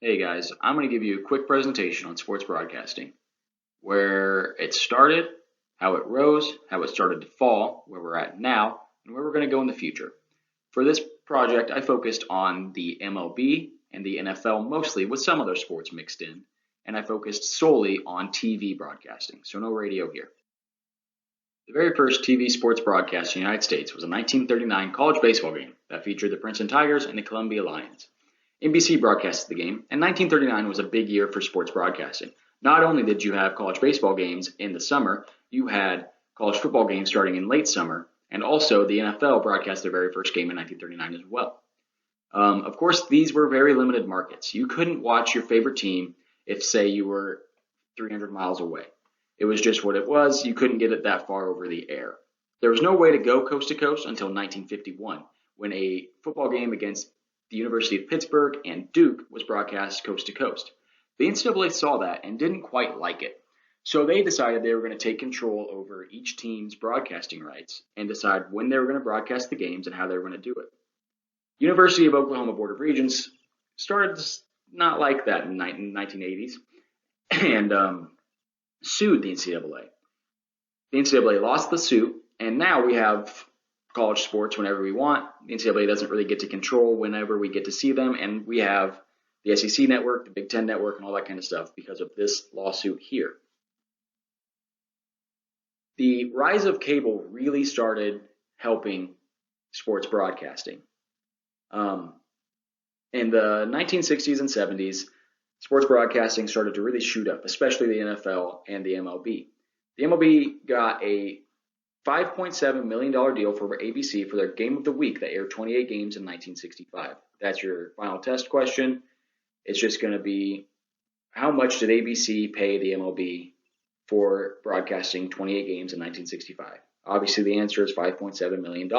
Hey guys, I'm going to give you a quick presentation on sports broadcasting, where it started, how it rose, how it started to fall, where we're at now, and where we're going to go in the future. For this project, I focused on the MLB and the NFL mostly, with some other sports mixed in, and I focused solely on TV broadcasting, so no radio here. The very first TV sports broadcast in the United States was a 1939 college baseball game that featured the Princeton Tigers and the Columbia Lions. NBC broadcasted the game, and 1939 was a big year for sports broadcasting. Not only did you have college baseball games in the summer, you had college football games starting in late summer, and also the NFL broadcast their very first game in 1939 as well. Of course, these were very limited markets. You couldn't watch your favorite team if, say, you were 300 miles away. It was just what it was. You couldn't get it that far over the air. There was no way to go coast to coast until 1951, when a football game against the University of Pittsburgh and Duke was broadcast coast to coast. The NCAA saw that and didn't quite like it. So they decided they were going to take control over each team's broadcasting rights and decide when they were going to broadcast the games and how they were going to do it. University of Oklahoma Board of Regents started not like that in the 1980s and sued the NCAA. The NCAA lost the suit, and now we have college sports whenever we want. The NCAA doesn't really get to control whenever we get to see them, and we have the SEC network, the Big Ten network, and all that kind of stuff because of this lawsuit here. The rise of cable really started helping sports broadcasting. In the 1960s and 70s, sports broadcasting started to really shoot up, especially the NFL and the MLB. The MLB got a $5.7 million deal for ABC for their Game of the Week that aired 28 games in 1965. That's your final test question. It's just going to be, how much did ABC pay the MLB for broadcasting 28 games in 1965? Obviously, the answer is $5.7 million.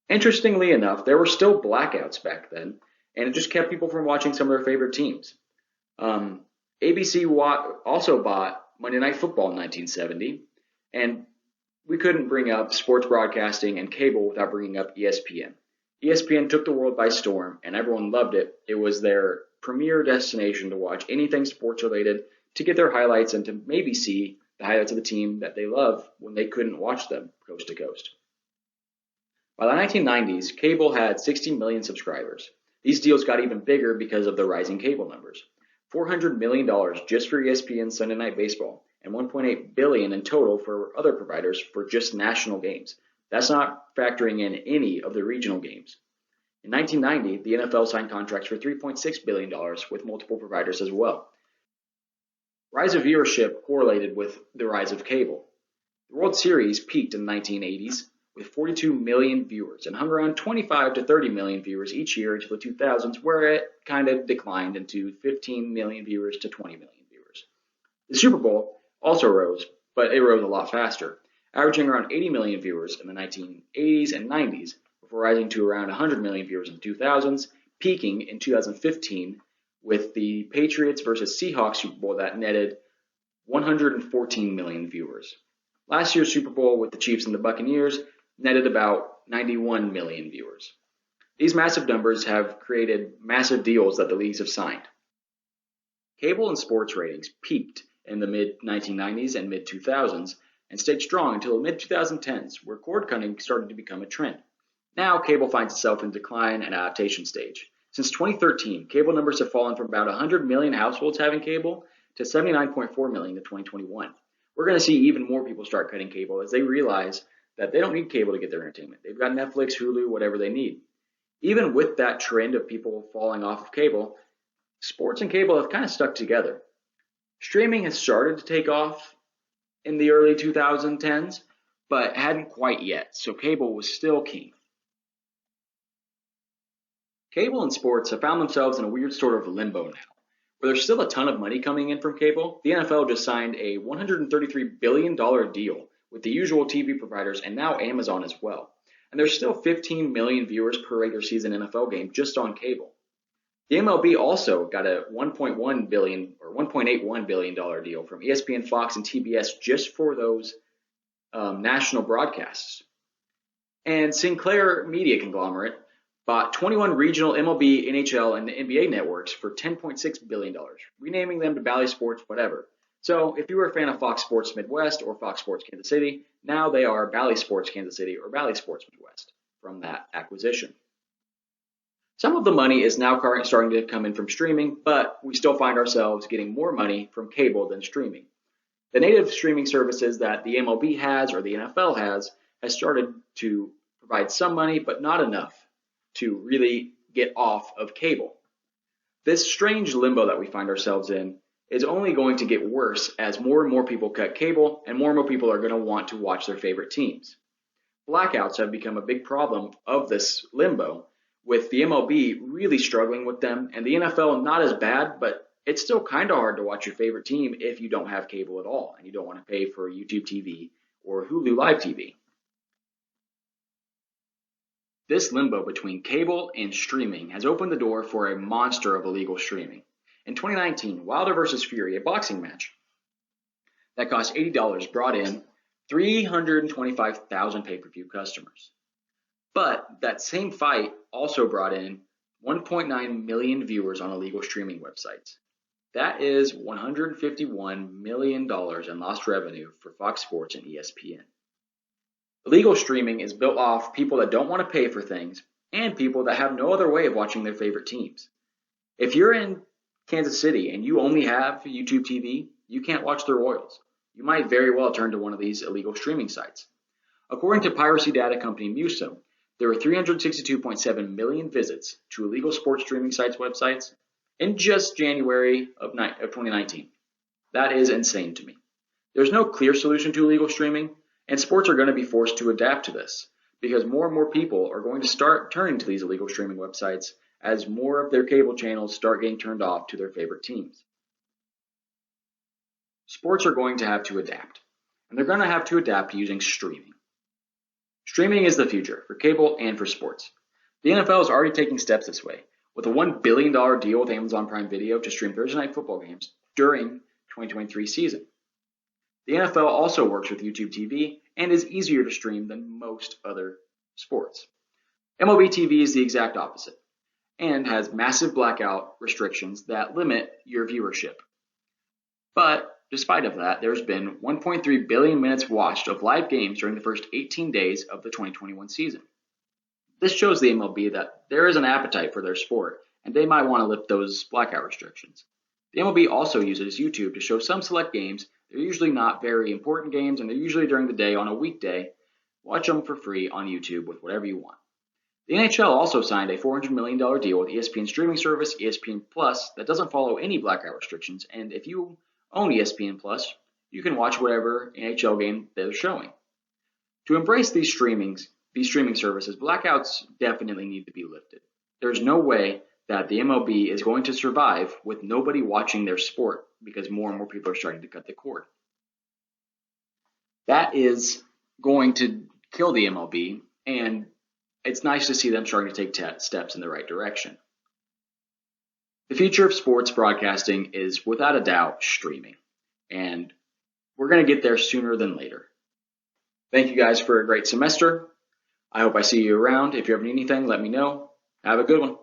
Interestingly enough, there were still blackouts back then, and it just kept people from watching some of their favorite teams. ABC also bought Monday Night Football in 1970, and we couldn't bring up sports broadcasting and cable without bringing up ESPN. ESPN took the world by storm, and everyone loved it. It was their premier destination to watch anything sports related, to get their highlights, and to maybe see the highlights of the team that they love when they couldn't watch them coast to coast. By the 1990s, cable had 60 million subscribers. These deals got even bigger because of the rising cable numbers. $400 million just for ESPN Sunday Night Baseball, and $1.8 billion in total for other providers for just national games. That's not factoring in any of the regional games. In 1990, the NFL signed contracts for $3.6 billion with multiple providers as well. Rise of viewership correlated with the rise of cable. The World Series peaked in the 1980s with 42 million viewers and hung around 25 to 30 million viewers each year until the 2000s, where it kind of declined into 15 million viewers to 20 million viewers. The Super Bowl also rose, but it rose a lot faster, averaging around 80 million viewers in the 1980s and 90s, before rising to around 100 million viewers in the 2000s, peaking in 2015 with the Patriots versus Seahawks Super Bowl that netted 114 million viewers. Last year's Super Bowl with the Chiefs and the Buccaneers netted about 91 million viewers. These massive numbers have created massive deals that the leagues have signed. Cable and sports ratings peaked in the mid-1990s and mid-2000s and stayed strong until the mid-2010s, where cord cutting started to become a trend. Now, cable finds itself in decline and adaptation stage. Since 2013, cable numbers have fallen from about 100 million households having cable to 79.4 million in 2021. We're going to see even more people start cutting cable as they realize that they don't need cable to get their entertainment. They've got Netflix, Hulu, whatever they need. Even with that trend of people falling off of cable, sports and cable have kind of stuck together. Streaming has started to take off in the early 2010s, but hadn't quite yet, so cable was still king. Cable and sports have found themselves in a weird sort of limbo now, where there's still a ton of money coming in from cable. The NFL just signed a $133 billion deal with the usual TV providers and now Amazon as well. And there's still 15 million viewers per regular season NFL game just on cable. The MLB also got a $1.1 billion or $1.81 billion deal from ESPN, Fox, and TBS just for those national broadcasts. And Sinclair Media Conglomerate bought 21 regional MLB, NHL, and NBA networks for $10.6 billion, renaming them to Bally Sports whatever. So if you were a fan of Fox Sports Midwest or Fox Sports Kansas City, now they are Bally Sports Kansas City or Bally Sports Midwest from that acquisition. Some of the money is now starting to come in from streaming, but we still find ourselves getting more money from cable than streaming. The native streaming services that the MLB has or the NFL has started to provide some money, but not enough to really get off of cable. This strange limbo that we find ourselves in is only going to get worse as more and more people cut cable and more people are going to want to watch their favorite teams. Blackouts have become a big problem of this limbo, with the MLB really struggling with them and the NFL not as bad, but it's still kind of hard to watch your favorite team if you don't have cable at all and you don't want to pay for YouTube TV or Hulu Live TV. This limbo between cable and streaming has opened the door for a monster of illegal streaming. In 2019, Wilder vs. Fury, a boxing match that cost $80, brought in 325,000 pay-per-view customers. But that same fight also brought in 1.9 million viewers on illegal streaming websites. That is $151 million in lost revenue for Fox Sports and ESPN. Illegal streaming is built off people that don't want to pay for things and people that have no other way of watching their favorite teams. If you're in Kansas City and you only have YouTube TV, you can't watch the Royals. You might very well turn to one of these illegal streaming sites. According to piracy data company Muso, there were 362.7 million visits to illegal sports streaming sites' websites in just January of 2019. That is insane to me. There's no clear solution to illegal streaming, and sports are going to be forced to adapt to this because more and more people are going to start turning to these illegal streaming websites as more of their cable channels start getting turned off to their favorite teams. Sports are going to have to adapt, and they're going to have to adapt using streaming. Streaming is the future for cable and for sports. The NFL is already taking steps this way with a $1 billion deal with Amazon Prime Video to stream Thursday night football games during 2023 season. The NFL also works with YouTube TV and is easier to stream than most other sports. MLB TV is the exact opposite and has massive blackout restrictions that limit your viewership. But despite of that, there's been 1.3 billion minutes watched of live games during the first 18 days of the 2021 season. This shows the MLB that there is an appetite for their sport, and they might want to lift those blackout restrictions. The MLB also uses YouTube to show some select games. They're usually not very important games, and they're usually during the day on a weekday. Watch them for free on YouTube with whatever you want. The NHL also signed a $400 million deal with ESPN streaming service ESPN Plus that doesn't follow any blackout restrictions, and if you own ESPN Plus, you can watch whatever NHL game they're showing. To embrace these streaming services, blackouts definitely need to be lifted. There's no way that the MLB is going to survive with nobody watching their sport because more and more people are starting to cut the cord. That is going to kill the MLB, and it's nice to see them starting to take steps in the right direction. The future of sports broadcasting is without a doubt streaming, and we're going to get there sooner than later. Thank you guys for a great semester. I hope I see you around. If you ever need anything, let me know. Have a good one.